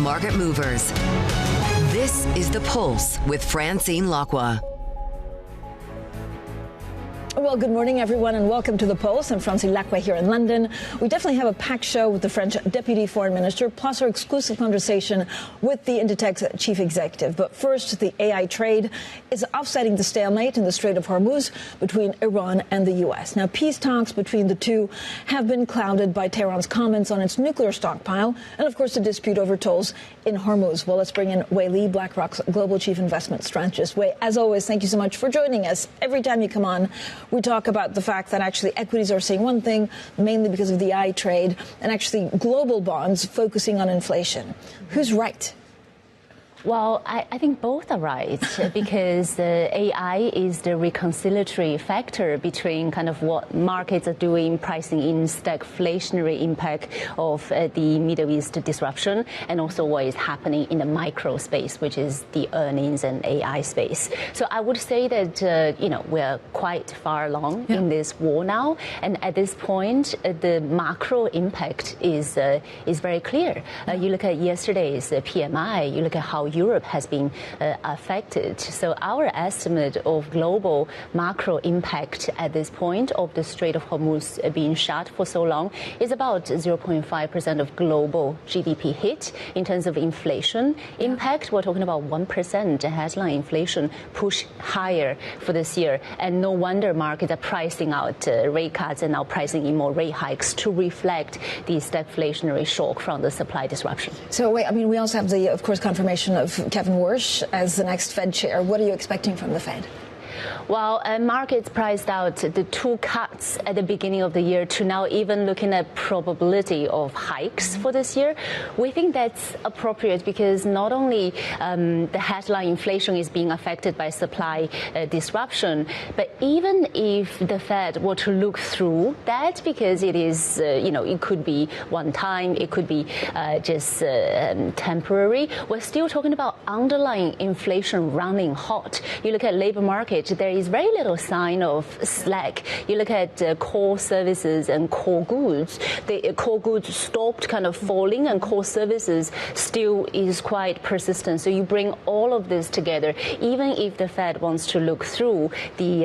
market movers. This is The Pulse with Francine Lacqua. Well, good morning, everyone, and welcome to The Pulse. I'm Francine Lacqua here in London. We definitely have a packed show with the French Deputy Foreign Minister, plus our exclusive conversation with the Inditex Chief Executive. But first, the AI trade is offsetting the stalemate in the Strait of Hormuz between Iran and the U.S. Now, peace talks between the two have been clouded by Tehran's comments on its nuclear stockpile and, of course, the dispute over tolls in Hormuz. Well, let's bring in Wei Li, BlackRock's Global Chief Investment Strategist. Wei, as always, thank you so much for joining us. Every time you come on, we talk about the fact that actually equities are saying one thing, mainly because of the AI trade, and actually global bonds focusing on inflation. Who's right? Well, I think both are right because AI is the reconciliatory factor between kind of what markets are doing, pricing in stagflationary impact of the Middle East disruption, and also what is happening in the micro space, which is the earnings and AI space. So I would say that, we're quite far along in this war now. And at this point, the macro impact is very clear. You look at yesterday's PMI, you look at how Europe has been affected. So our estimate of global macro impact at this point of the Strait of Hormuz being shut for so long is about 0.5% of global GDP hit. In terms of inflation impact, we're talking about 1% headline inflation push higher for this year. And no wonder markets are pricing out rate cuts and now pricing in more rate hikes to reflect the stagflationary shock from the supply disruption. So, wait, we also have the, of course, confirmation of Kevin Warsh as the next Fed chair. What are you expecting from the Fed? Well, markets priced out the two cuts at the beginning of the year to now even looking at probability of hikes for this year. We think that's appropriate because not only the headline inflation is being affected by supply disruption, but even if the Fed were to look through that, because it is, it could be one time, it could be just temporary, we're still talking about underlying inflation running hot. You look at labor market, there is very little sign of slack. You look at core services and core goods. The core goods stopped kind of falling and core services still is quite persistent. So you bring all of this together, even if the Fed wants to look through the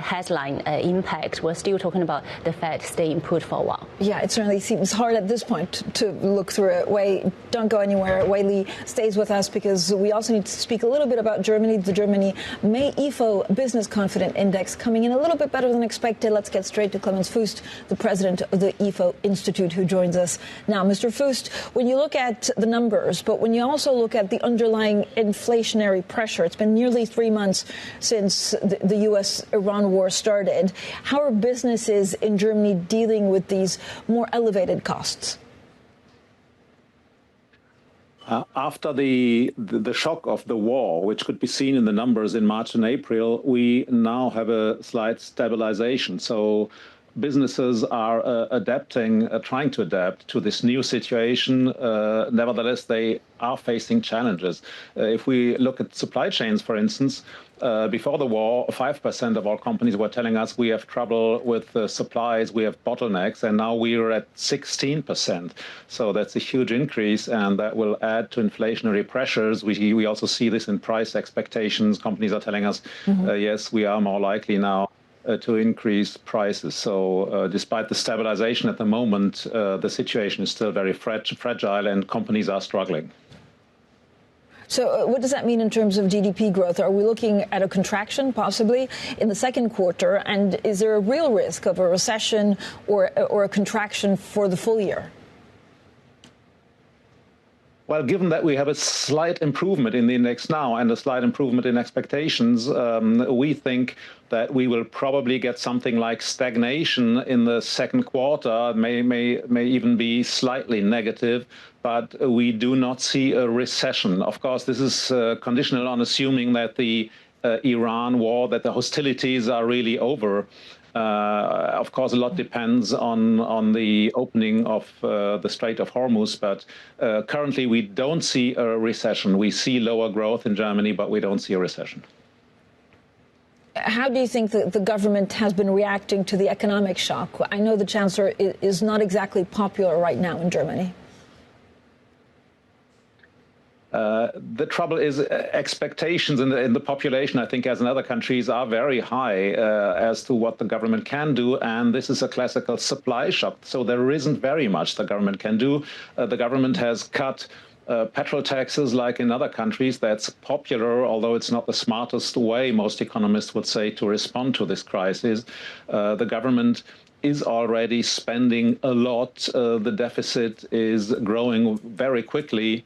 headline impact, we're still talking about the Fed staying put for a while. Yeah, it certainly seems hard at this point to look through it. Wei, don't go anywhere. Wei Li stays with us because we also need to speak a little bit about Germany. The Germany May IFO Business Confident Index coming in a little bit better than expected. Let's get straight to Clemens Fuest, the president of the IFO Institute, who joins us now. Mr. Fuest, when you look at the numbers, but when you also look at the underlying inflationary pressure, it's been nearly 3 months since the U.S.-Iran war started. How are businesses in Germany dealing with these more elevated costs? After the shock of the war, which could be seen in the numbers in March and April, we now have a slight stabilization. So businesses are trying to adapt to this new situation. Nevertheless, they are facing challenges. If we look at supply chains, for instance, before the war, 5% of our companies were telling us we have trouble with supplies, we have bottlenecks, and now we are at 16%. So that's a huge increase, and that will add to inflationary pressures. We also see this in price expectations. Companies are telling us, yes, we are more likely now to increase prices. So despite the stabilization at the moment, the situation is still very fragile, and companies are struggling. So what does that mean in terms of GDP growth? Are we looking at a contraction possibly in the second quarter? And is there a real risk of a recession or a contraction for the full year? Well, given that we have a slight improvement in the index now and a slight improvement in expectations, we think that we will probably get something like stagnation in the second quarter, may even be slightly negative, but we do not see a recession. Of course, this is conditional on assuming that the Iran war, that the hostilities are really over. Of course, a lot depends on the opening of the Strait of Hormuz, but currently we don't see a recession. We see lower growth in Germany, but we don't see a recession. How do you think that the government has been reacting to the economic shock? I know the Chancellor is not exactly popular right now in Germany. The trouble is expectations in the population, I think, as in other countries, are very high as to what the government can do. And this is a classical supply shock. So there isn't very much the government can do. The government has cut petrol taxes like in other countries. That's popular, although it's not the smartest way, most economists would say, to respond to this crisis. The government is already spending a lot. The deficit is growing very quickly.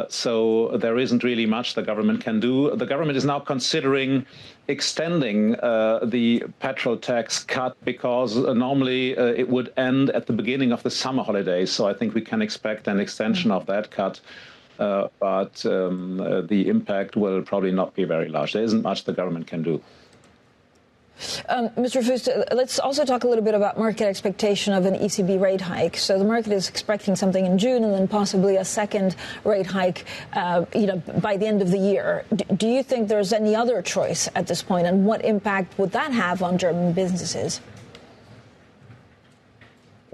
So there isn't really much the government can do. The government is now considering extending the petrol tax cut because normally it would end at the beginning of the summer holidays. So I think we can expect an extension of that cut. But the impact will probably not be very large. There isn't much the government can do. Mr. Fuest, let's also talk a little bit about market expectation of an ECB rate hike. So the market is expecting something in June and then possibly a second rate hike, by the end of the year. Do you think there's any other choice at this point, and what impact would that have on German businesses?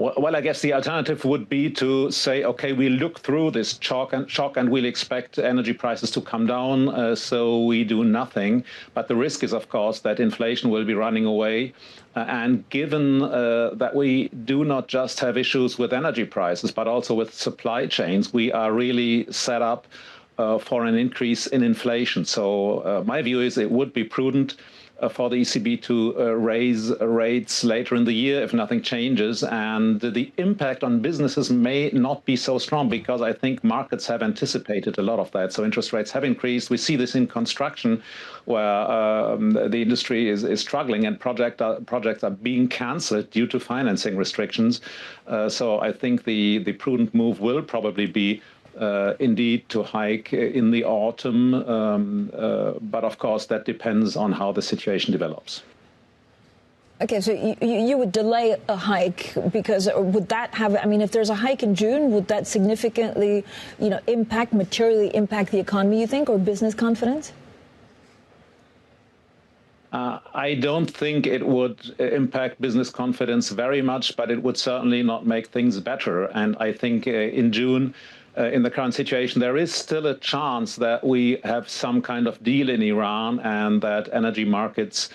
Well, I guess the alternative would be to say, OK, we look through this shock and we'll expect energy prices to come down, so we do nothing. But the risk is, of course, that inflation will be running away. And given that we do not just have issues with energy prices, but also with supply chains, we are really set up for an increase in inflation. So my view is it would be prudent for the ECB to raise rates later in the year if nothing changes. And the impact on businesses may not be so strong because I think markets have anticipated a lot of that. So interest rates have increased. We see this in construction where the industry is struggling and projects are being cancelled due to financing restrictions. So I think the prudent move will probably be indeed to hike in the autumn, but of course that depends on how the situation develops. Okay, so you would delay a hike because would that have, I mean, if there's a hike in June, would that significantly, materially impact the economy, you think, or business confidence? I don't think it would impact business confidence very much, but it would certainly not make things better. And I think in June, in the current situation, there is still a chance that we have some kind of deal in Iran and that energy markets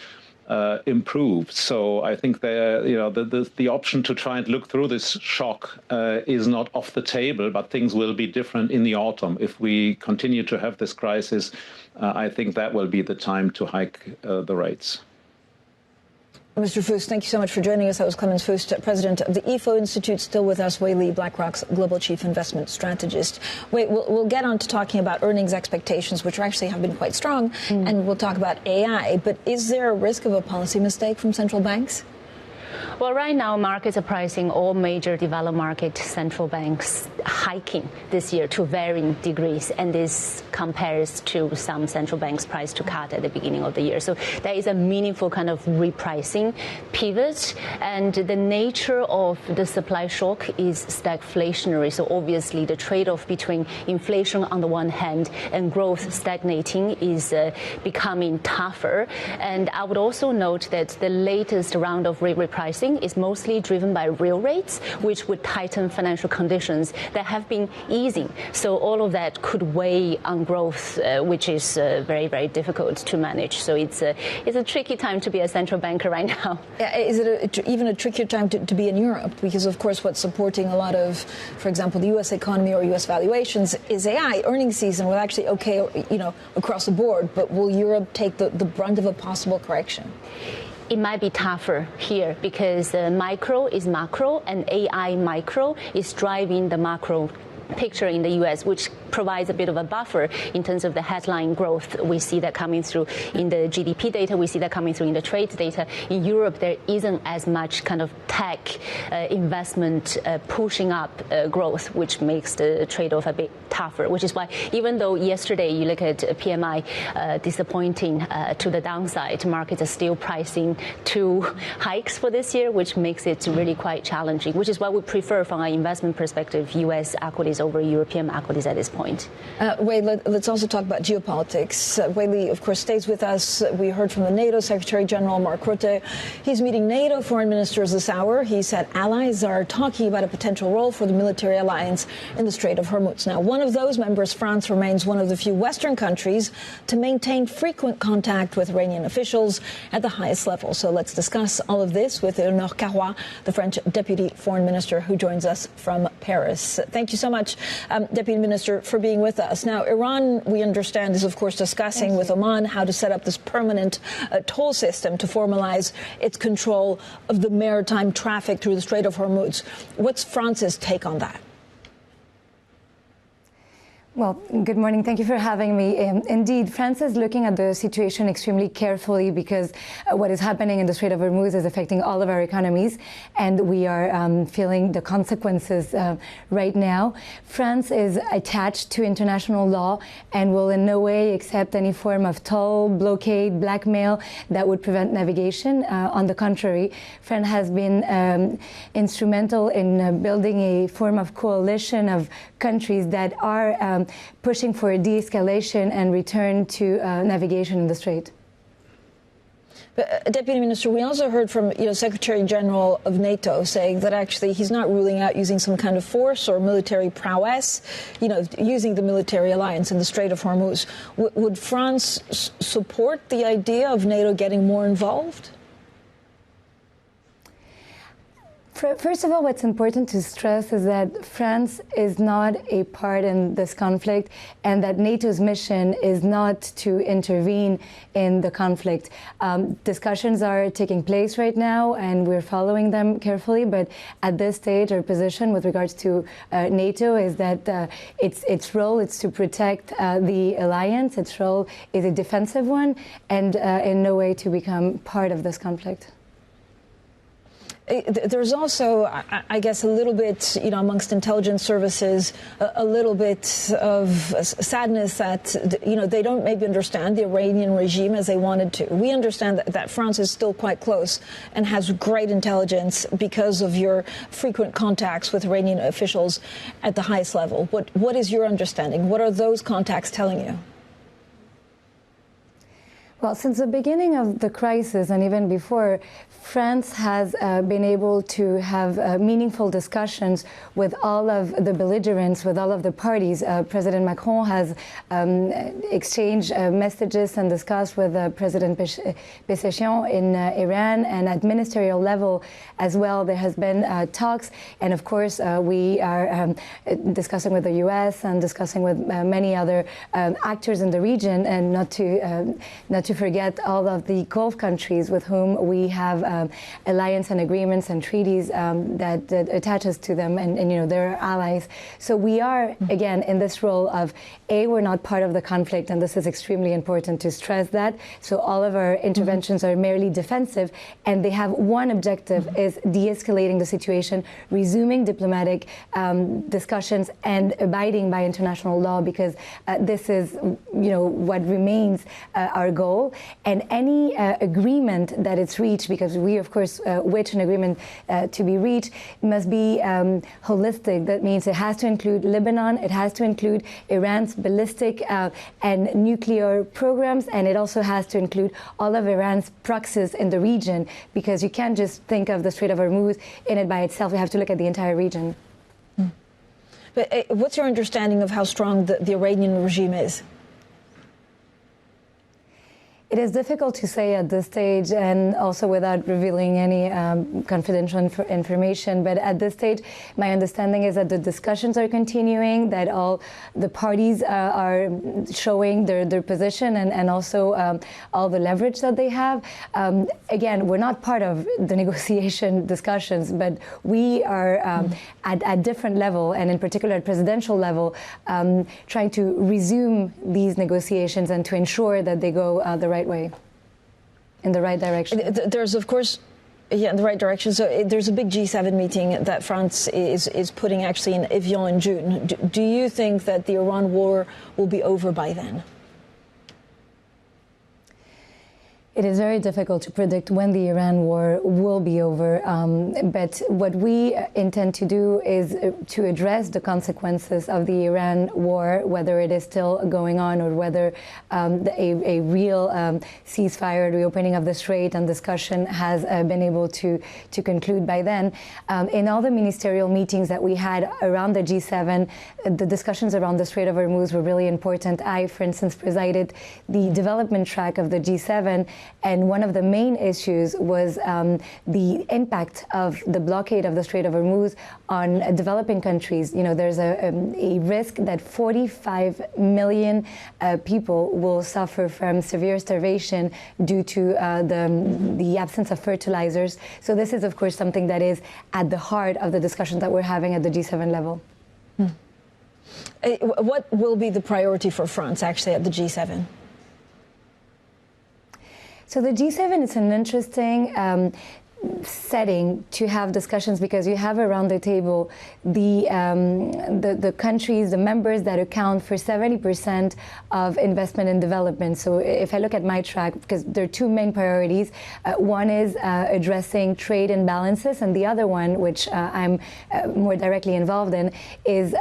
improve. So I think the option to try and look through this shock is not off the table, but things will be different in the autumn. If we continue to have this crisis, I think that will be the time to hike the rates. Mr. Fuest, thank you so much for joining us. That was Clemens Fuest, president of the IFO Institute. Still with us, Wei Li, BlackRock's global chief investment strategist. Wait, we'll get on to talking about earnings expectations, which actually have been quite strong, and we'll talk about AI. But is there a risk of a policy mistake from central banks? Well, right now, markets are pricing all major developed market central banks hiking this year to varying degrees. And this compares to some central banks' price to cut at the beginning of the year. So there is a meaningful kind of repricing pivot. And the nature of the supply shock is stagflationary. So obviously, the trade-off between inflation on the one hand and growth stagnating is becoming tougher. And I would also note that the latest round of rate repricing is mostly driven by real rates, which would tighten financial conditions that have been easing. So all of that could weigh on growth, which is very, very difficult to manage. So it's a tricky time to be a central banker right now. Is it even a trickier time to be in Europe? Because, of course, what's supporting a lot of, for example, the U.S. economy or U.S. valuations is AI. Earnings season will actually okay, across the board. But will Europe take the brunt of a possible correction? It might be tougher here because micro is macro and AI micro is driving the macro picture in the U.S., which provides a bit of a buffer in terms of the headline growth. We see that coming through in the GDP data. We see that coming through in the trade data. In Europe, there isn't as much kind of tech investment pushing up growth, which makes the trade-off a bit tougher, which is why even though yesterday you look at PMI disappointing to the downside, markets are still pricing 2 hikes for this year, which makes it really quite challenging, which is why we prefer from an investment perspective U.S. equities over European equities at this point. Let's also talk about geopolitics. Whaley, of course, stays with us. We heard from the NATO Secretary General Mark Rutte. He's meeting NATO foreign ministers this hour. He said allies are talking about a potential role for the military alliance in the Strait of Hormuz. Now, one of those members, France, remains one of the few Western countries to maintain frequent contact with Iranian officials at the highest level. So let's discuss all of this with Eleonore, the French Deputy Foreign Minister, who joins us from Paris. Thank you so much, Deputy Minister, for being with us. Now, Iran, we understand, is, of course, discussing with Oman how to set up this permanent toll system to formalize its control of the maritime traffic through the Strait of Hormuz. What's France's take on that? Well, good morning. Thank you for having me. Indeed, France is looking at the situation extremely carefully because what is happening in the Strait of Hormuz is affecting all of our economies, and we are feeling the consequences right now. France is attached to international law and will in no way accept any form of toll, blockade, blackmail that would prevent navigation. On the contrary, France has been instrumental in building a form of coalition of countries that are pushing for a de-escalation and return to navigation in the Strait. But, Deputy Minister, we also heard from Secretary General of NATO saying that actually he's not ruling out using some kind of force or military prowess, using the military alliance in the Strait of Hormuz. Would France support the idea of NATO getting more involved? First of all, what's important to stress is that France is not a part in this conflict and that NATO's mission is not to intervene in the conflict. Discussions are taking place right now and we're following them carefully, but at this stage our position with regards to NATO is that its role is to protect the alliance. Its role is a defensive one and in no way to become part of this conflict. There's also, I guess, a little bit, amongst intelligence services, a little bit of sadness that, they don't maybe understand the Iranian regime as they wanted to. We understand that France is still quite close and has great intelligence because of your frequent contacts with Iranian officials at the highest level. What is your understanding? What are those contacts telling you? Well, since the beginning of the crisis and even before, France has been able to have meaningful discussions with all of the belligerents, with all of the parties. President Macron has exchanged messages and discussed with President Pezeshkian in Iran, and at ministerial level as well there has been talks. And of course, we are discussing with the U.S. and discussing with many other actors in the region, and not to forget all of the Gulf countries with whom we have alliance and agreements and treaties that attach us to them, and they're allies. So we are, again, in this role of, we're not part of the conflict, and this is extremely important to stress that. So all of our interventions are merely defensive, and they have one objective, is de-escalating the situation, resuming diplomatic discussions, and abiding by international law, because this is, what remains our goal. And any agreement that it's reached, because we, of course, wish an agreement to be reached, must be holistic. That means it has to include Lebanon, it has to include Iran's ballistic and nuclear programs, and it also has to include all of Iran's proxies in the region, because you can't just think of the Strait of Hormuz in it by itself. You have to look at the entire region. But what's your understanding of how strong the Iranian regime is? It is difficult to say at this stage, and also without revealing any confidential information. But at this stage, my understanding is that the discussions are continuing, that all the parties are showing their position, and also all the leverage that they have. Again, we're not part of the negotiation discussions, but we are at different level, and in particular at presidential level, trying to resume these negotiations and to ensure that they go the right way, in the right direction. There's, of course, in the right direction. So there's a big G7 meeting that France is putting actually in Evian in June. Do you think that the Iran war will be over by then? It is very difficult to predict when the Iran war will be over, but what we intend to do is to address the consequences of the Iran war, whether it is still going on or whether a real ceasefire, reopening of the Strait and discussion has been able to conclude by then. In all the ministerial meetings that we had around the G7, the discussions around the Strait of Hormuz were really important. I, for instance, presided the development track of the G7, and one of the main issues was the impact of the blockade of the Strait of Hormuz on developing countries. You know, there's a risk that 45 million people will suffer from severe starvation due to the absence of fertilizers. So this is, of course, something that is at the heart of the discussions that we're having at the G7 level. What will be the priority for France, actually, at the G7? So the G7 is an interesting setting to have discussions because you have around the table the countries, the members that account for 70% of investment and development. So if I look at my track, because there are two main priorities, one is addressing trade imbalances, and the other one, which I'm more directly involved in, is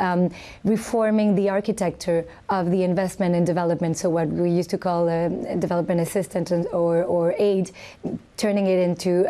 reforming the architecture of the investment and development. So what we used to call development assistance or aid, turning it into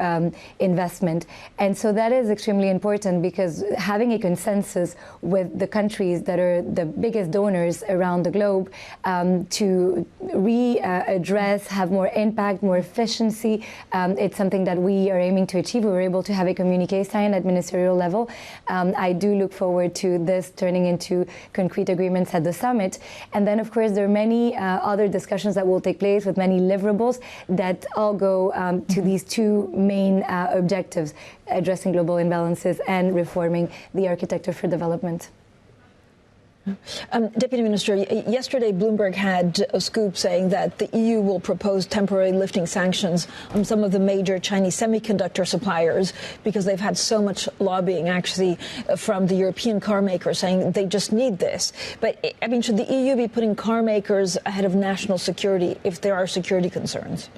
investment. And so that is extremely important because having a consensus with the countries that are the biggest donors around the globe to readdress, have more impact, more efficiency, it's something that we are aiming to achieve. We were able to have a communiqué signed at ministerial level. I do look forward to this turning into concrete agreements at the summit. And then, of course, there are many other discussions that will take place with many deliverables that all go to these two main objectives, addressing global imbalances and reforming the architecture for development. Deputy Minister, yesterday Bloomberg had a scoop saying that the EU will propose temporary lifting sanctions on some of the major Chinese semiconductor suppliers because they've had so much lobbying actually from the European car makers saying they just need this. But, I mean, should the EU be putting car makers ahead of national security if there are security concerns?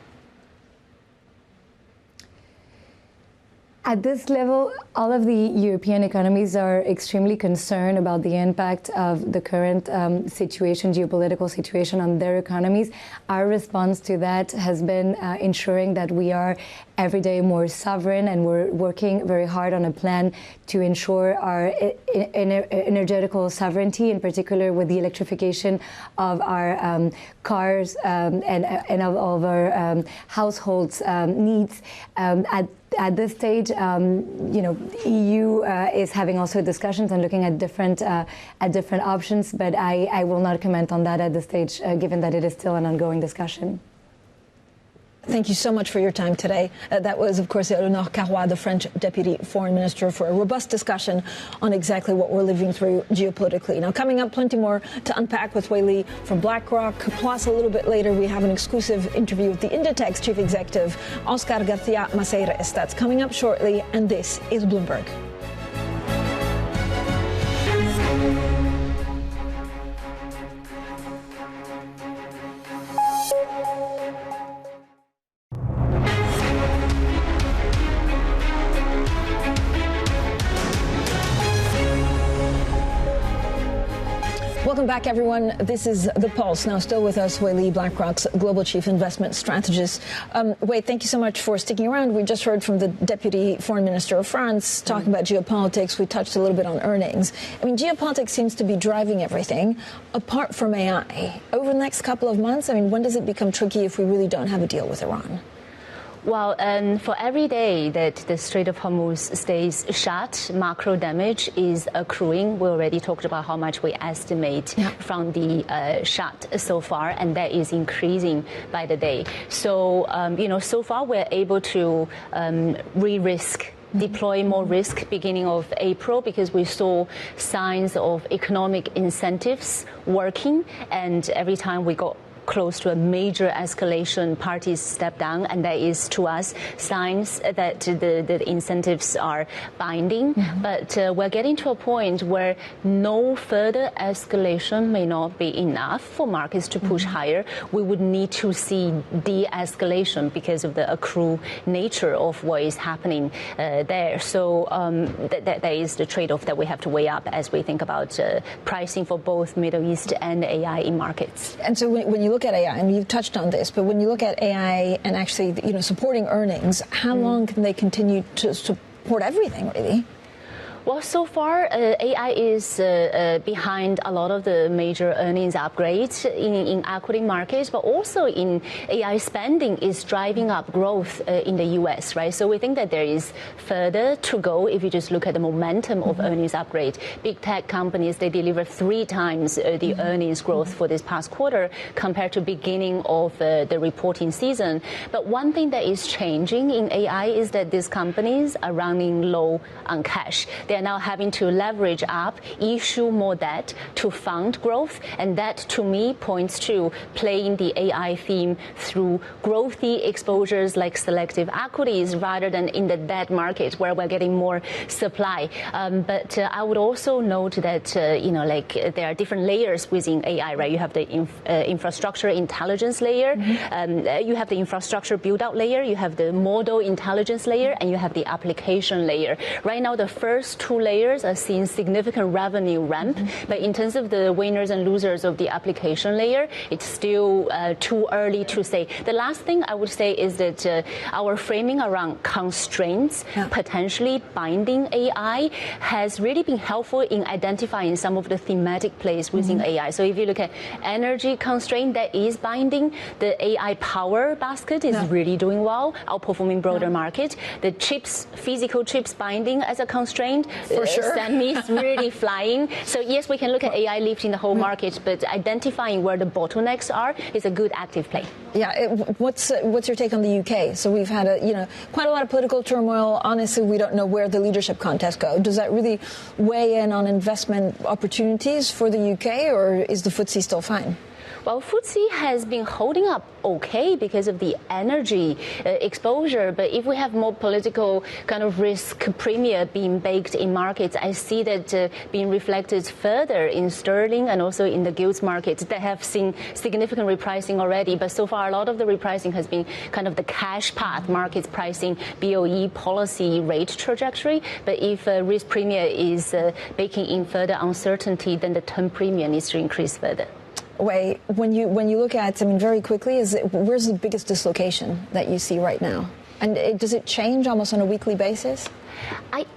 At this level, all of the European economies are extremely concerned about the impact of the current geopolitical situation on their economies. Our response to that has been ensuring that we are every day more sovereign, and we're working very hard on a plan to ensure our energetical sovereignty, in particular with the electrification of our cars and of all of our households' needs. At this stage, EU is having also discussions and looking at different options, but I will not comment on that at this stage, given that it is still an ongoing discussion. Thank you so much for your time today. That was, of course, Eleonore Caroit, the French Deputy Foreign Minister, for a robust discussion on exactly what we're living through geopolitically. Now, coming up, plenty more to unpack with Wei Li from BlackRock. Plus, a little bit later, we have an exclusive interview with the Inditex Chief Executive, Óscar García Maceiras. That's coming up shortly, and this is Bloomberg. Welcome back, everyone. This is The Pulse. Now, still with us, Wei Li, BlackRock's Global Chief Investment Strategist. Wei, thank you so much for sticking around. We just heard from the Deputy Foreign Minister of France talking about geopolitics. We touched a little bit on earnings. I mean, geopolitics seems to be driving everything, apart from AI. Over the next couple of months, I mean, when does it become tricky if we really don't have a deal with Iran? Well, for every day that the Strait of Hormuz stays shut, macro damage is accruing. We already talked about how much we estimate from the shut so far, and that is increasing by the day. So, so far we're able to re-risk, deploy more risk beginning of April, because we saw signs of economic incentives working, and every time we got close to a major escalation, parties step down, and that is to us signs that the incentives are binding. But we're getting to a point where no further escalation may not be enough for markets to push higher. We would need to see de-escalation because of the accrue nature of what is happening there. So that is the trade-off that we have to weigh up as we think about pricing for both Middle East and AI in markets. And so when you look at AI, I mean, you've touched on this, but when you look at AI and actually, supporting earnings, how long can they continue to support everything, really? Well, so far, AI is behind a lot of the major earnings upgrades in equity markets, but also in AI spending is driving up growth in the U.S., right? So we think that there is further to go if you just look at the momentum of earnings upgrade. Big tech companies, they deliver 3 times the earnings growth for this past quarter compared to beginning of the reporting season. But one thing that is changing in AI is that these companies are running low on cash. They are now having to leverage up, issue more debt to fund growth, and that to me points to playing the AI theme through growthy exposures like selective equities rather than in the debt market where we're getting more supply. But I would also note that there are different layers within AI, right? You have the infrastructure intelligence layer, you have the infrastructure build-out layer, you have the model intelligence layer, and you have the application layer. Right now, the first 2 layers are seeing significant revenue ramp, but in terms of the winners and losers of the application layer, it's still too early to say. The last thing I would say is that our framing around constraints potentially binding AI has really been helpful in identifying some of the thematic plays within AI. So if you look at energy constraint that is binding, the AI power basket is really doing well, outperforming broader market. The chips, physical chips binding as a constraint, for sure. Semi is really flying. So yes, we can look at AI lifting the whole market, but identifying where the bottlenecks are is a good active play. Yeah, what's your take on the UK? So we've had quite a lot of political turmoil. Honestly, we don't know where the leadership contests go. Does that really weigh in on investment opportunities for the UK, or is the FTSE still fine? Well, FTSE has been holding up okay because of the energy exposure. But if we have more political kind of risk premium being baked in markets, I see that being reflected further in sterling and also in the gilts markets that have seen significant repricing already. But so far, a lot of the repricing has been kind of the cash path markets pricing BOE policy rate trajectory. But if risk premium is baking in further uncertainty, then the term premium needs to increase further. Wei, when you look at, very quickly, where's the biggest dislocation that you see right now? And does it change almost on a weekly basis?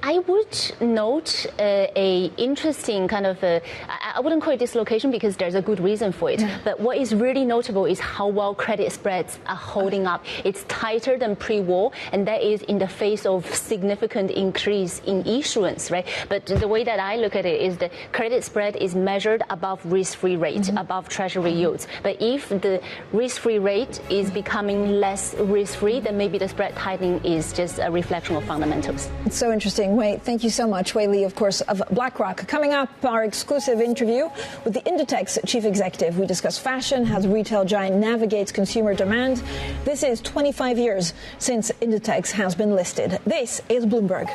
I would note a interesting kind of, I wouldn't call it dislocation because there's a good reason for it. But what is really notable is how well credit spreads are holding up. It's tighter than pre-war, and that is in the face of significant increase in issuance, right? But the way that I look at it is the credit spread is measured above risk-free rate, above treasury yields. But if the risk-free rate is becoming less risk-free, then maybe the spread tightening is just a reflection of fundamentals. It's so interesting. Wei, thank you so much. Wei Li, of course, of BlackRock. Coming up, our exclusive interview with the Inditex chief executive. We discuss fashion, how the retail giant navigates consumer demand. This is 25 years since Inditex has been listed. This is Bloomberg.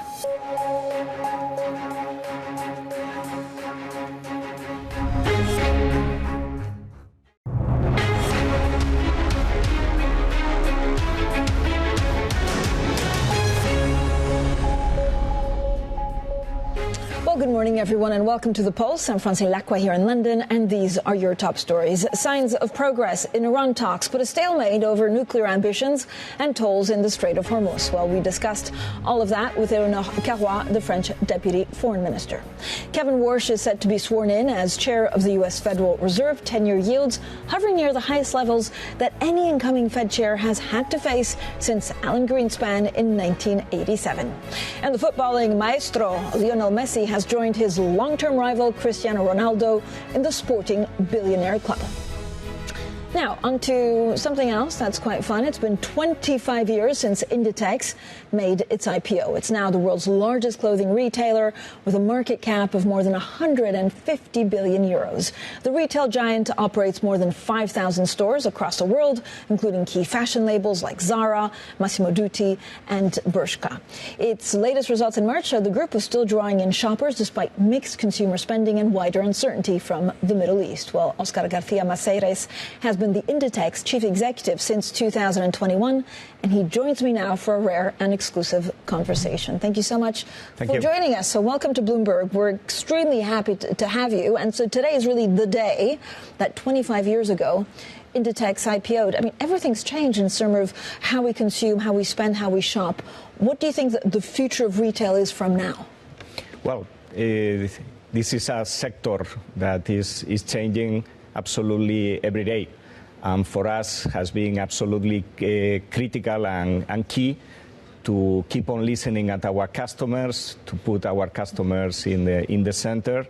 Well, good morning, everyone, and welcome to The Pulse. I'm Francine Lacqua here in London, and these are your top stories. Signs of progress in Iran talks, but a stalemate over nuclear ambitions and tolls in the Strait of Hormuz. Well, we discussed all of that with Eleonore, the French deputy foreign minister. Kevin Warsh is set to be sworn in as chair of the U.S. Federal Reserve. 10-year yields hovering near the highest levels that any incoming Fed chair has had to face since Alan Greenspan in 1987. And the footballing maestro, Lionel Messi, has joined his long-term rival Cristiano Ronaldo in the sporting Billionaire club. Now, on to something else that's quite fun. It's been 25 years since Inditex made its IPO. It's now the world's largest clothing retailer with a market cap of more than 150 billion euros. The retail giant operates more than 5,000 stores across the world, including key fashion labels like Zara, Massimo Dutti, and Bershka. Its latest results in March show the group was still drawing in shoppers despite mixed consumer spending and wider uncertainty from the Middle East. Well, Óscar García Maceiras has been the Inditex chief executive since 2021, and he joins me now for a rare and exclusive conversation. Thank you so much for joining us. So welcome to Bloomberg. We're extremely happy to have you. And so today is really the day that 25 years ago, Inditex IPO'd. I mean, everything's changed in terms of how we consume, how we spend, how we shop. What do you think the future of retail is from now? Well, this is a sector that is changing absolutely every day. For us, has been absolutely critical and key to keep on listening at our customers, to put our customers in the center,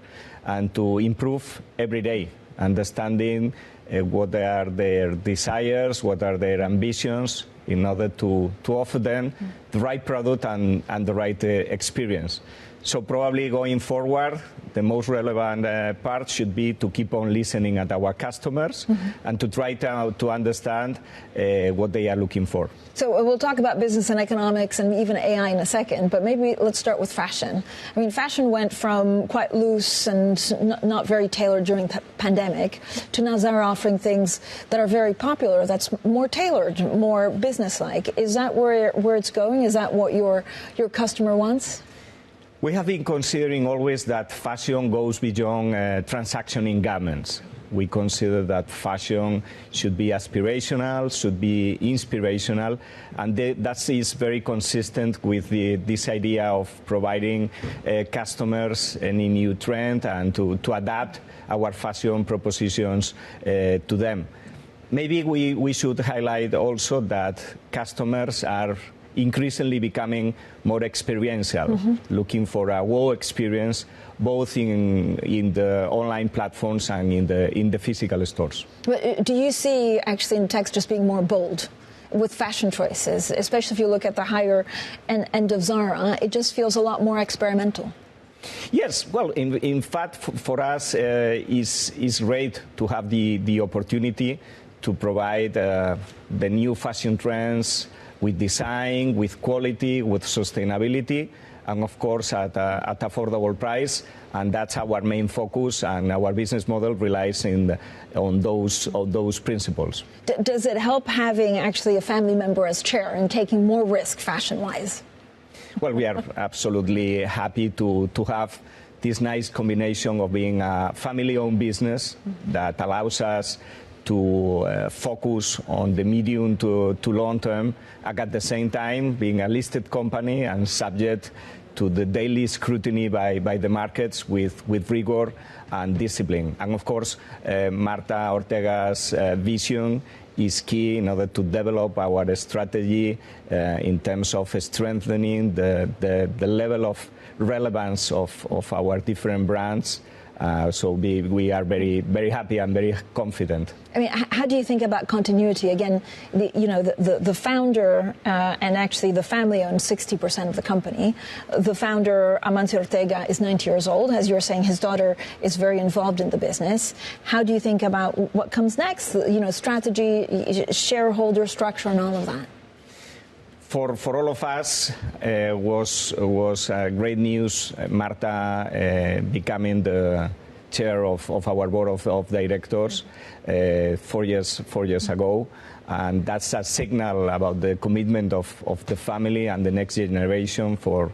and to improve every day, understanding what are their desires, what are their ambitions, in order to offer them the right product and the right experience. So probably going forward, the most relevant part should be to keep on listening at our customers and to try to understand what they are looking for. So we'll talk about business and economics and even AI in a second, but maybe let's start with fashion. I mean, fashion went from quite loose and not very tailored during the pandemic to now Zara offering things that are very popular, that's more tailored, more business-like. Is that where it's going? Is that what your customer wants? We have been considering always that fashion goes beyond transaction in garments. We consider that fashion should be aspirational, should be inspirational, and that is very consistent with this idea of providing customers any new trend and to adapt our fashion propositions to them. Maybe we should highlight also that customers are increasingly becoming more experiential, looking for a wow experience, both in the online platforms and in the physical stores. But do you see actually Inditex just being more bold with fashion choices, especially if you look at the higher end of Zara? It just feels a lot more experimental. Yes, well, in fact, for us, it's great to have the opportunity to provide the new fashion trends with design, with quality, with sustainability, and of course at affordable price. And that's our main focus, and our business model relies on those principles. Does it help having actually a family member as chair and taking more risk fashion-wise? Well, we are absolutely happy to have this nice combination of being a family-owned business that allows us to focus on the medium to long term, and at the same time being a listed company and subject to the daily scrutiny by the markets with rigor and discipline. And of course, Marta Ortega's vision is key in order to develop our strategy in terms of strengthening the level of relevance of our different brands. So we are very, very happy and very confident. I mean, how do you think about continuity? Again, the founder and actually the family owns 60% of the company. The founder, Amancio Ortega, is 90 years old. As you were saying, his daughter is very involved in the business. How do you think about what comes next? Strategy, shareholder structure, and all of that. For all of us, was great news. Marta becoming the chair of our board of directors 4 years ago, and that's a signal about the commitment of the family and the next generation for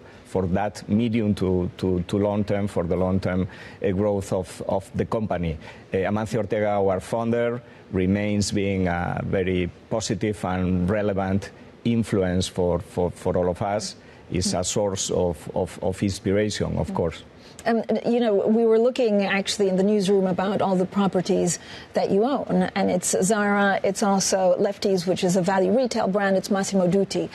that medium to long term, for the long term growth of the company. Amancio Ortega, our founder, remains being a very positive and relevant influence for all of us. Is a source of inspiration, of course. You know, we were looking actually in the newsroom about all the properties that you own, and it's Zara, it's also Lefties, which is a value retail brand, it's Massimo Dutti.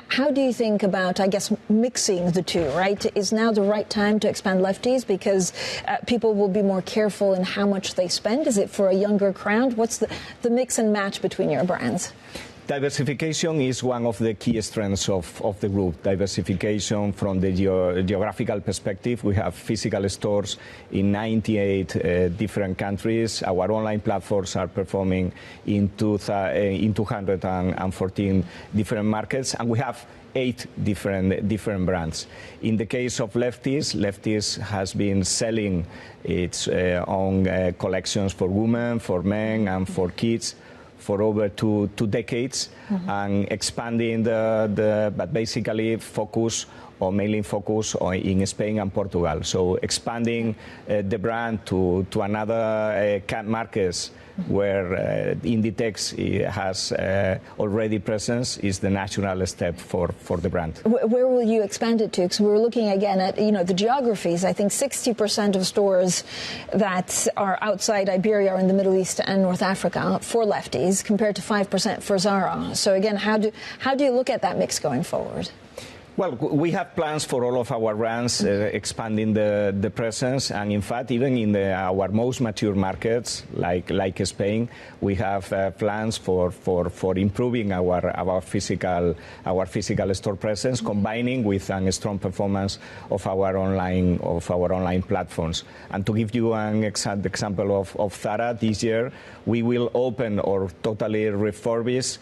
How do you think about, I guess, mixing the two, right? Is now the right time to expand Lefties because people will be more careful in how much they spend? Is it for a younger crowd? What's the mix and match between your brands? Diversification is one of the key strengths of the group. Diversification from the geographical perspective. We have physical stores in 98 different countries. Our online platforms are performing in 214 different markets, and we have 8 different brands. In the case of Lefties has been selling its own collections for women, for men, and for kids for over two decades, and expanding but basically mainly focus in Spain and Portugal. So expanding the brand to another markets where Inditex has already presence is the natural step for the brand. Where will you expand it to? Because we were looking again at the geographies. I think 60% of stores that are outside Iberia are in the Middle East and North Africa for Lefties, compared to 5% for Zara. So again, how do you look at that mix going forward? Well, we have plans for all of our brands expanding the presence, and in fact, even in our most mature markets like Spain, we have plans for improving our physical store presence, combining with a strong performance of our online platforms. And to give you an exact example of Zara, this year we will open or totally refurbish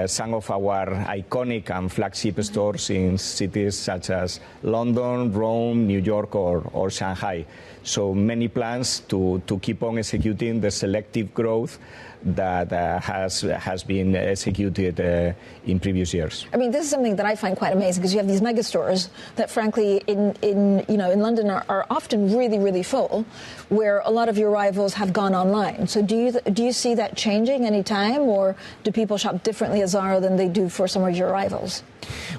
some of our iconic and flagship stores in cities such as London, Rome, New York, or Shanghai. So many plans to keep on executing the selective growth that has been executed in previous years. I mean, this is something that I find quite amazing, because you have these mega stores that, frankly, in London are often really, really full, where a lot of your rivals have gone online. So do you see that changing any time, or do people shop differently at Zara than they do for some of your rivals?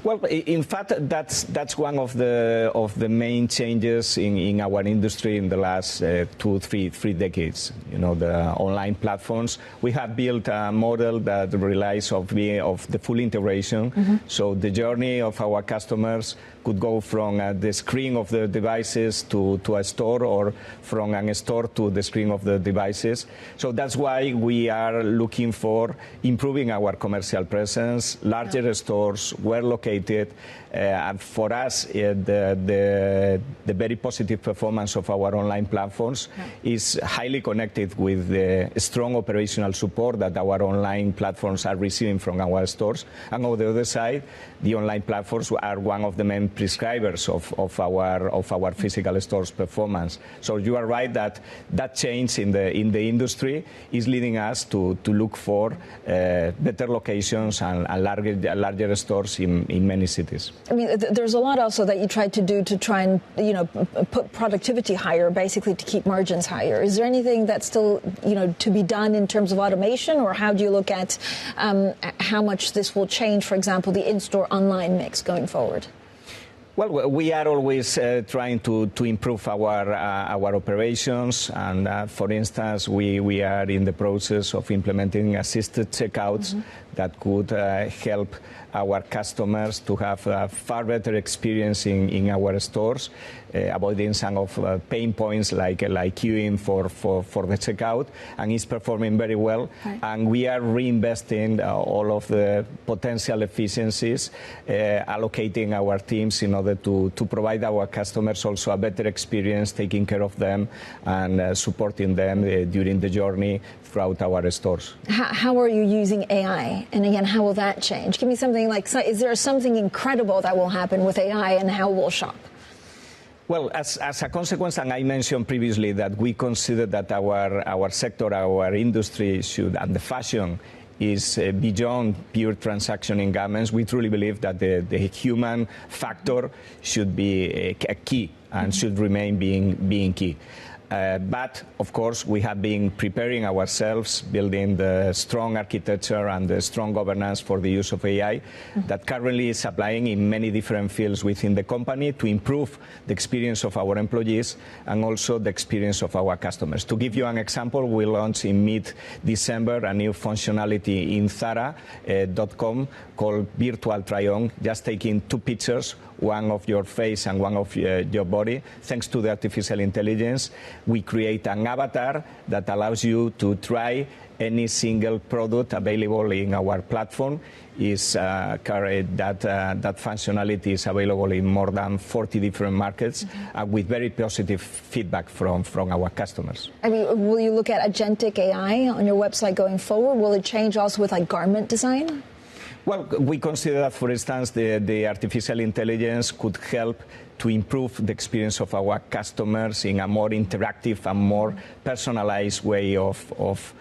Well, in fact, that's one of the main changes in our industry in the last 3 decades. You know, the online platforms. We have built a model that relies on the full integration. So the journey of our customers could go from the screen of the devices to a store, or from a store to the screen of the devices. So that's why we are looking for improving our commercial presence, larger stores, well located. And for us, the very positive performance of our online platforms is highly connected with the strong operational support that our online platforms are receiving from our stores. And on the other side, the online platforms are one of the main prescribers of our physical stores performance. So you are right that change in the industry is leading us to look for better locations and larger stores in many cities. I mean, there's a lot also that you tried to do to try and put productivity higher, basically to keep margins higher. Is there anything that's still to be done in terms of automation, or how do you look at how much this will change, for example, the in-store online mix going forward? Well, we are always trying to improve our operations, and for instance, we are in the process of implementing assisted checkouts that could help our customers to have a far better experience in our stores, avoiding some of pain points like queuing for the checkout, and it's performing very well. Right. And we are reinvesting all of the potential efficiencies, allocating our teams in order to provide our customers also a better experience, taking care of them and supporting them during the journey throughout our stores. How are you using AI? And again, how will that change? Give me something is there something incredible that will happen with AI and how we'll shop? Well, as a consequence, and I mentioned previously that we consider that our sector, our industry and the fashion is beyond pure transaction in garments. We truly believe that the human factor should be a key and should remain being key. But, of course, we have been preparing ourselves, building the strong architecture and the strong governance for the use of AI that currently is applying in many different fields within the company to improve the experience of our employees and also the experience of our customers. To give you an example, we launched in mid-December a new functionality in Zara.com called Virtual Try-On, just taking 2 pictures, one of your face and one of your body. Thanks to the artificial intelligence, we create an avatar that allows you to try any single product available in our platform. That functionality is available in more than 40 different markets with very positive feedback from our customers. I mean, will you look at agentic AI on your website going forward? Will it change also with like garment design? Well, we consider that, for instance, the artificial intelligence could help to improve the experience of our customers in a more interactive and more personalized way of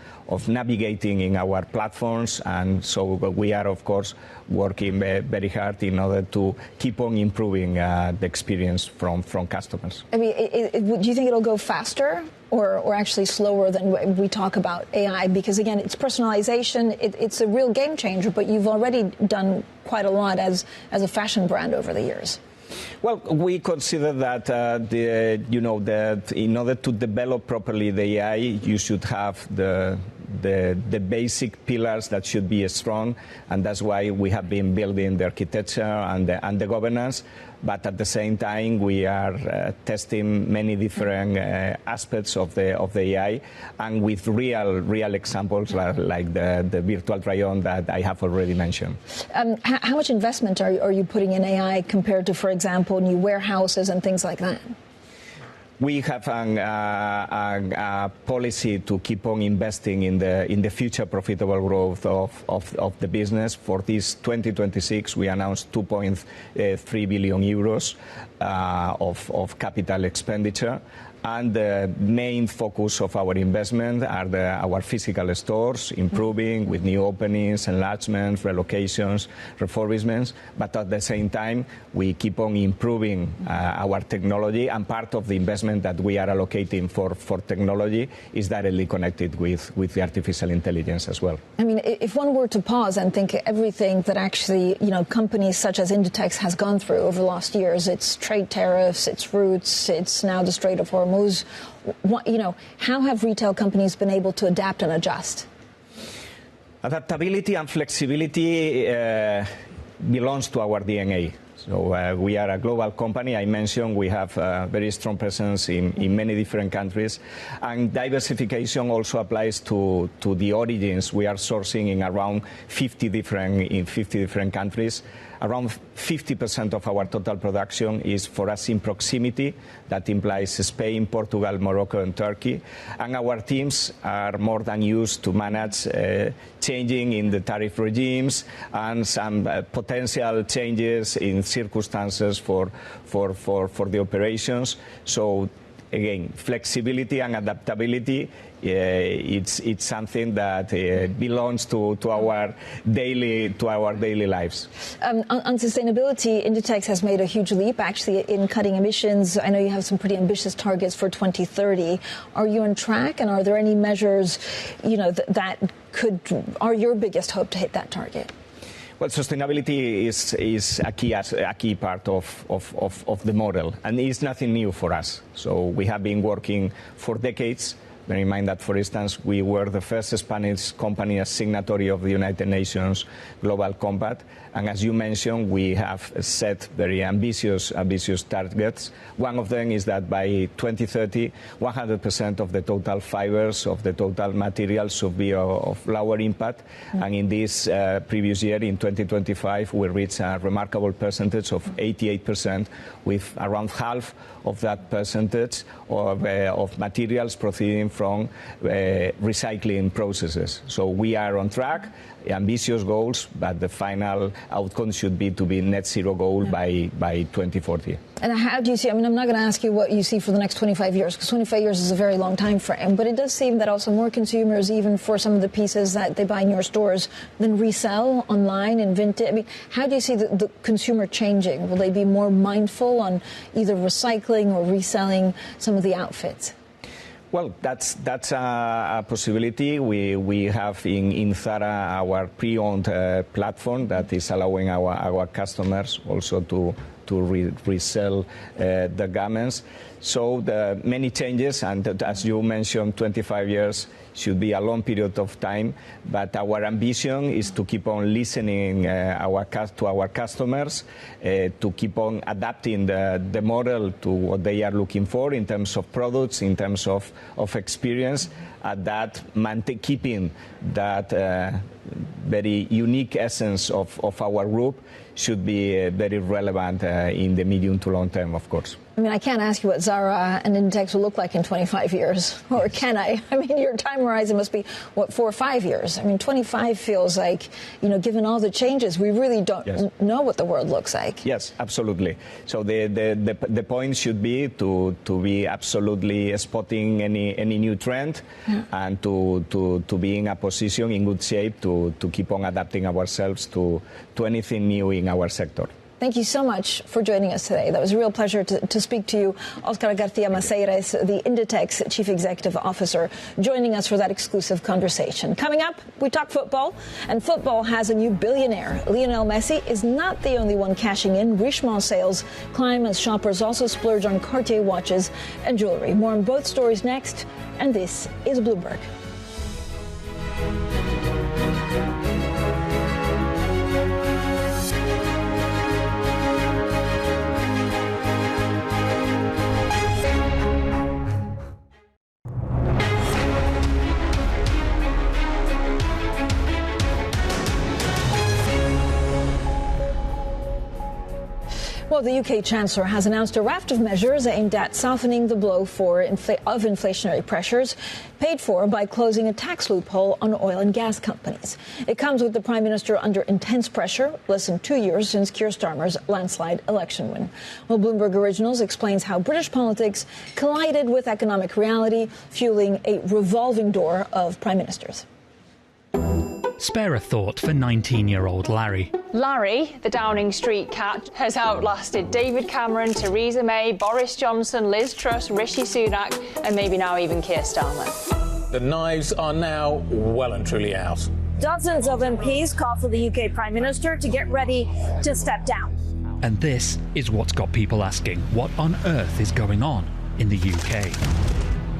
navigating in our platforms. And so we are, of course, working very hard in order to keep on improving the experience from customers. I mean, do you think it'll go faster or actually slower than when we talk about AI? Because, again, it's personalization. It's a real game changer, but you've already done quite a lot as a fashion brand over the years. Well, we consider that that in order to develop properly the AI, you should have the basic pillars that should be strong, and that's why we have been building the architecture and the governance. But at the same time, we are testing many different aspects of the AI, and with real examples like the virtual try-on that I have already mentioned. How much investment are you putting in AI compared to, for example, new warehouses and things like that? We have a policy to keep on investing in the future profitable growth of the business. For this 2026, we announced 2.3 billion euros of capital expenditure. And the main focus of our investment are our physical stores, improving with new openings, enlargements, relocations, refurbishments. But at the same time, we keep on improving our technology. And part of the investment that we are allocating for technology is directly connected with the artificial intelligence as well. I mean, if one were to pause and think everything that actually, companies such as Inditex has gone through over the last years, it's trade tariffs, it's routes, it's now the Strait of Hormuz. How have retail companies been able to adapt and adjust? Adaptability and flexibility belongs to our DNA. So we are a global company. I mentioned we have a very strong presence in many different countries. And diversification also applies to the origins. We are sourcing in around 50 different countries. Around 50% of our total production is for us in proximity. That implies Spain, Portugal, Morocco, and Turkey. And our teams are more than used to manage changing in the tariff regimes and some potential changes in circumstances for the operations. So again, flexibility and adaptability, it's something that belongs to our daily lives. On sustainability, Inditex has made a huge leap, actually, in cutting emissions. I know you have some pretty ambitious targets for 2030. Are you on track, and are there any measures, that are your biggest hope to hit that target? Well, sustainability is a key part of the model, and it's nothing new for us. So we have been working for decades. Bear in mind that, for instance, we were the first Spanish company as signatory of the United Nations Global Compact. And as you mentioned, we have set very ambitious targets. One of them is that by 2030, 100% of the total fibers, of the total materials should be of lower impact. And in this previous year, in 2025, we reached a remarkable percentage of 88%, with around half of that percentage of materials proceeding from recycling processes. So we are on track, ambitious goals, but the final outcome should be to be net zero goal by 2040. And how do you see, I'm not going to ask you what you see for the next 25 years, because 25 years is a very long time frame, but it does seem that also more consumers, even for some of the pieces that they buy in your stores, then resell online in vintage. How do you see the consumer changing? Will they be more mindful on either recycling or reselling some of the outfits? Well, that's a possibility. We have in Zara our pre-owned platform that is allowing our customers also to resell the garments. So the many changes, and as you mentioned, 25 years should be a long period of time, but our ambition is to keep on listening to our customers, to keep on adapting the model to what they are looking for in terms of products, in terms of experience, that keeping that very unique essence of our group should be very relevant in the medium to long term, of course. I mean, I can't ask you what Zara and Inditex will look like in 25 years, or can I? I mean, your time horizon must be, what, 4 or 5 years? I mean, 25 feels like, you know, given all the changes, we really don't know what the world looks like. Yes, absolutely. So the point should be to be absolutely spotting any new trend, and to be in a position, in good shape, to keep on adapting ourselves to anything new in our sector. Thank you so much for joining us today. That was a real pleasure to speak to you. Óscar García Maceiras, the Inditex Chief Executive Officer, joining us for that exclusive conversation. Coming up, we talk football, and football has a new billionaire. Lionel Messi is not the only one cashing in. Richemont sales climb as shoppers also splurge on Cartier watches and jewelry. More on both stories next, and this is Bloomberg. Well, the UK Chancellor has announced a raft of measures aimed at softening the blow of inflationary pressures, paid for by closing a tax loophole on oil and gas companies. It comes with the Prime Minister under intense pressure, less than 2 years since Keir Starmer's landslide election win. Well, Bloomberg Originals explains how British politics collided with economic reality, fueling a revolving door of prime ministers. Spare a thought for 19-year-old Larry. Larry, the Downing Street cat, has outlasted David Cameron, Theresa May, Boris Johnson, Liz Truss, Rishi Sunak, and maybe now even Keir Starmer. The knives are now well and truly out. Dozens of MPs call for the UK Prime Minister to get ready to step down. And this is what's got people asking, what on earth is going on in the UK?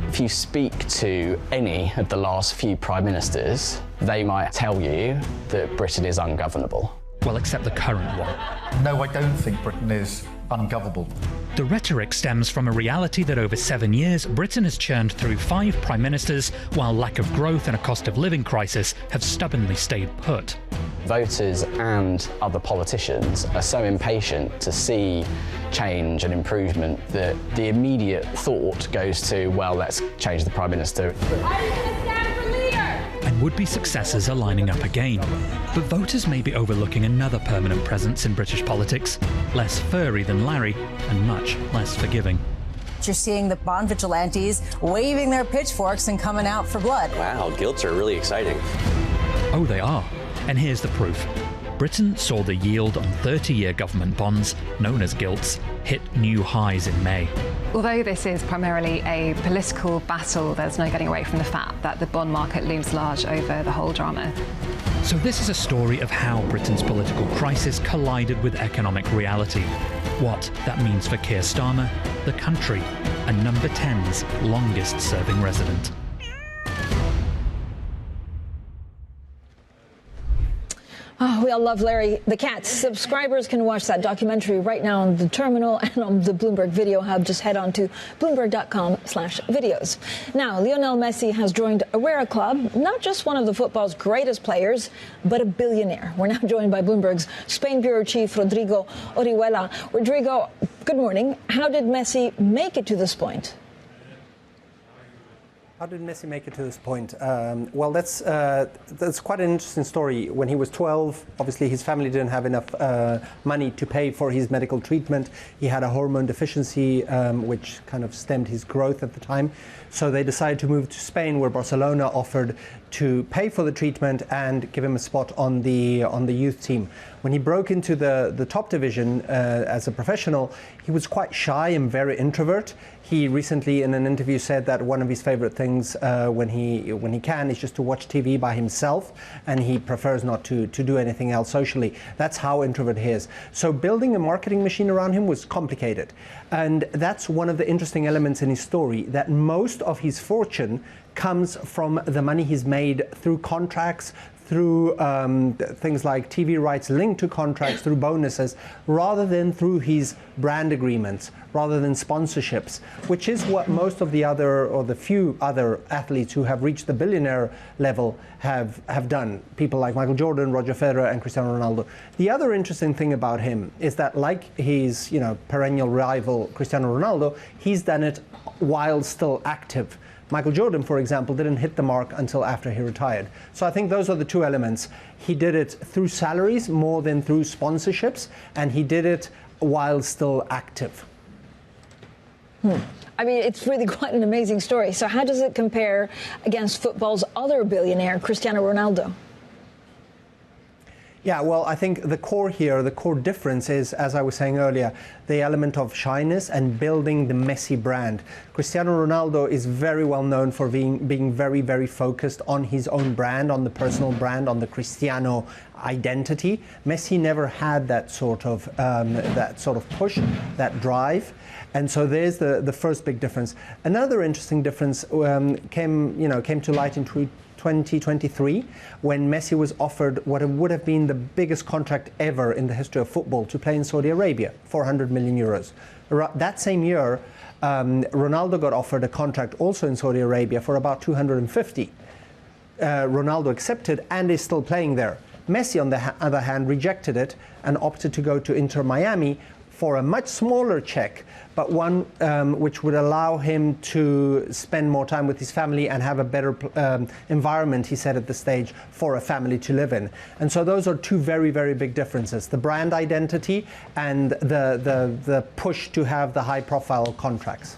If you speak to any of the last few prime ministers, they might tell you that Britain is ungovernable. Well, except the current one. No, I don't think Britain is ungovernable. The rhetoric stems from a reality that over 7 years, Britain has churned through 5 prime ministers, while lack of growth and a cost of living crisis have stubbornly stayed put. Voters and other politicians are so impatient to see change and improvement that the immediate thought goes to, well, let's change the Prime Minister. And would-be successors are lining up again. But voters may be overlooking another permanent presence in British politics, less furry than Larry and much less forgiving. You're seeing the bond vigilantes waving their pitchforks and coming out for blood. Wow, gilts are really exciting. Oh, they are. And here's the proof. Britain saw the yield on 30-year government bonds, known as gilts, hit new highs in May. Although this is primarily a political battle, there's no getting away from the fact that the bond market looms large over the whole drama. So this is a story of how Britain's political crisis collided with economic reality. What that means for Keir Starmer, the country, and Number 10's longest-serving resident. Oh, we all love Larry the cat. Subscribers can watch that documentary right now on the terminal and on the Bloomberg Video Hub. Just head on to bloomberg.com/videos. Now, Lionel Messi has joined a rare club, not just one of the football's greatest players, but a billionaire. We're now joined by Bloomberg's Spain Bureau Chief, Rodrigo Orihuela. Rodrigo, good morning. How did Messi make it to this point? How did Messi make it to this point? Well, that's quite an interesting story. When he was 12, obviously his family didn't have enough money to pay for his medical treatment. He had a hormone deficiency, which kind of stemmed his growth at the time. So they decided to move to Spain, where Barcelona offered to pay for the treatment and give him a spot on the youth team. When he broke into the top division as a professional, he was quite shy and very introvert. He recently, in an interview, said that one of his favorite things when he can is just to watch TV by himself, and he prefers not to do anything else socially. That's how introvert he is. So building a marketing machine around him was complicated, and that's one of the interesting elements in his story, that most of his fortune comes from the money he's made through contracts, through things like TV rights linked to contracts, through bonuses, rather than through his brand agreements, rather than sponsorships, which is what most of the other, or the few other athletes who have reached the billionaire level have done. People like Michael Jordan, Roger Federer, and Cristiano Ronaldo. The other interesting thing about him is that, like his perennial rival Cristiano Ronaldo, he's done it while still active. Michael Jordan, for example, didn't hit the mark until after he retired. So I think those are the two elements. He did it through salaries more than through sponsorships, and he did it while still active. I mean, it's really quite an amazing story. So how does it compare against football's other billionaire, Cristiano Ronaldo? Yeah, well, I think the core here, the core difference is, as I was saying earlier, the element of shyness and building the Messi brand. Cristiano Ronaldo is very well known for being very, very focused on his own brand, on the personal brand, on the Cristiano identity. Messi never had that sort of push, that drive. And so there's the first big difference. Another interesting difference came to light in 2023, when Messi was offered what would have been the biggest contract ever in the history of football to play in Saudi Arabia, 400 million euros. That same year, Ronaldo got offered a contract also in Saudi Arabia for about 250. Ronaldo accepted and is still playing there. Messi, on the other hand, rejected it and opted to go to Inter Miami for a much smaller check, but one which would allow him to spend more time with his family and have a better environment, he said at the stage, for a family to live in. And so those are two very, very big differences, the brand identity and the push to have the high-profile contracts.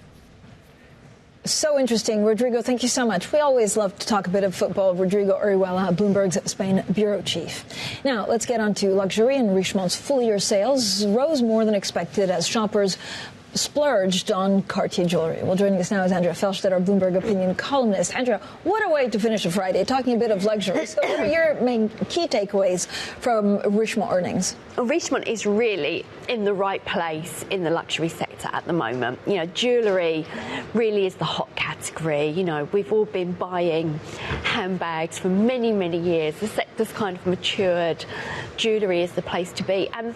So interesting. Rodrigo, thank you so much. We always love to talk a bit of football. Rodrigo Orihuela, Bloomberg's Spain bureau chief. Now, let's get on to luxury, and Richemont's full-year sales rose more than expected as shoppers splurged on Cartier jewelry. Well, joining us now is Andrea Felstedt, our Bloomberg opinion columnist. Andrea, what a way to finish a Friday, talking a bit of luxury. So what are your main key takeaways from Richemont earnings? Richemont is really in the right place in the luxury sector at the moment. You know, jewellery really is the hot category. You know, we've all been buying handbags for many, many years. The sector's kind of matured. Jewellery is the place to be. And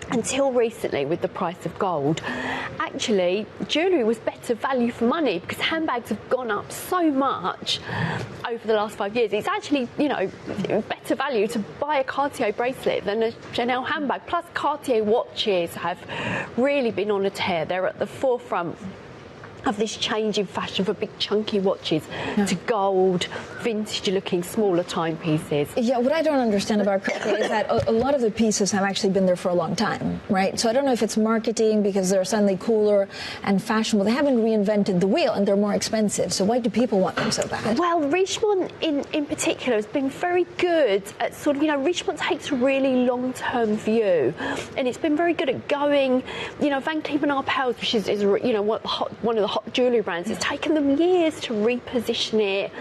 until recently, with the price of gold, actually jewellery was better value for money because handbags have gone up so much over the last 5 years. It's actually, you know, better value to buy a Cartier bracelet than a Chanel handbag. Plus, Cartier watches have really been on a tear. They're at the forefront of this change in fashion for big chunky watches to gold, vintage-looking smaller timepieces. Yeah, what I don't understand about Cartier is that a lot of the pieces have actually been there for a long time, right? So I don't know if it's marketing because they're suddenly cooler and fashionable. They haven't reinvented the wheel and they're more expensive. So why do people want them so bad? Well, Richemont in particular has been very good at sort of, you know, Richemont takes a really long-term view, and it's been very good at going, you know, Van Cleef & Arpels, which is you know, one of the hot jewellery brands. It's taken them years to reposition it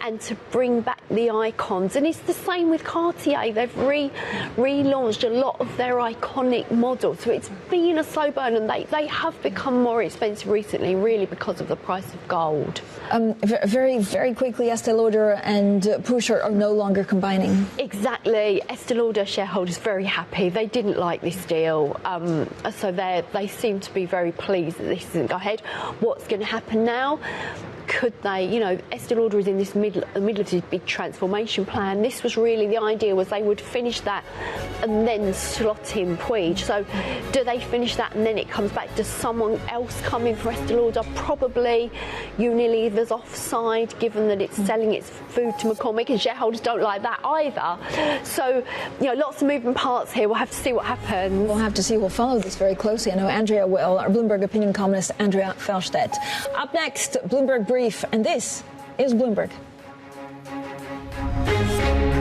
and to bring back the icons, and it's the same with Cartier. They've relaunched a lot of their iconic models, so it's been a slow burn, and they have become more expensive recently, really because of the price of gold. Very, very quickly, Estée Lauder and Puig are no longer combining. Exactly. Estée Lauder shareholders very happy. They didn't like this deal, so they seem to be very pleased that this doesn't go ahead. What's going to happen now? Could they, you know, Estée Lauder is in this middle of this big transformation plan. This was really the idea, was they would finish that and then slot in Puig. So do they finish that and then it comes back? Does someone else come in for Estée Lauder? Probably Unilever's offside, given that it's selling its food to McCormick, and shareholders don't like that either. So, you know, lots of moving parts here. We'll have to see what happens. We'll have to see. We'll follow this very closely. I know Andrea will. Our Bloomberg opinion columnist, Andrea Felstedt. Up next, Bloomberg Brief, and this is Bloomberg. Bye.